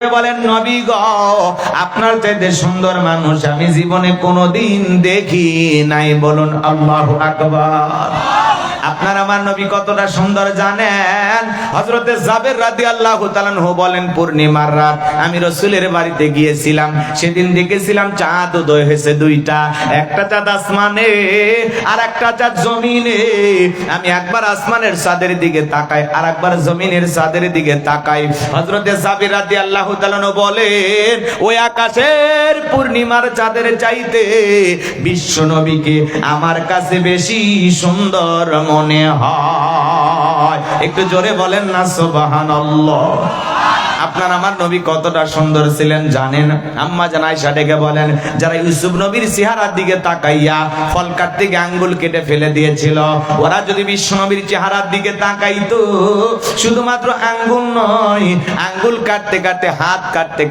বলেন নবী গো, আপনার চাইতে সুন্দর মানুষ আমি জীবনে কোনোদিন দেখি নাই। বলুন আল্লাহু আকবার। আপনার আমার নবী কতটা সুন্দর জানেন? হযরতে জাবের রাদিয়াল্লাহু তাআলা আনহু বলেন, পূর্ণিমার রাত আমি রাসূলের বাড়িতে গিয়েছিলাম। সেদিন দেখেছিলাম চাঁদ উদয় হয়েছে দুইটা, একটা চাঁদ আসমানে আর একটা চাঁদ জমিনে। আমি একবার আসমানের চাঁদের দিকে তাকাই আর একবার জমিনের চাঁদের দিকে তাকাই। হযরতে জাবের রাদিয়াল্লাহু তাআলা আনহু বলেন, ওই আকাশের পূর্ণিমার চাঁদের চাইতে বিশ্ব নবীকে আমার কাছে বেশি সুন্দর মনে হয়। একটু জোরে বলেন না সুবহানাল্লাহ। আপনার আমার নবী কতটা সুন্দর ছিলেন জানেন? আম্মা জান আয়েশা ডেকে বলেন, যারা ইউসুফ নবীর চেহারার দিকে তাকাইয়া ফল কাটতে গিয়ে আঙ্গুল কেটে ফেলে দিয়েছিল, ওরা যদি বিশ্ব নবীর চেহারার দিকে তাকাইতো, শুধুমাত্র আঙ্গুল নয়, আঙ্গুল কাটতে কাটতে হাত কাটতে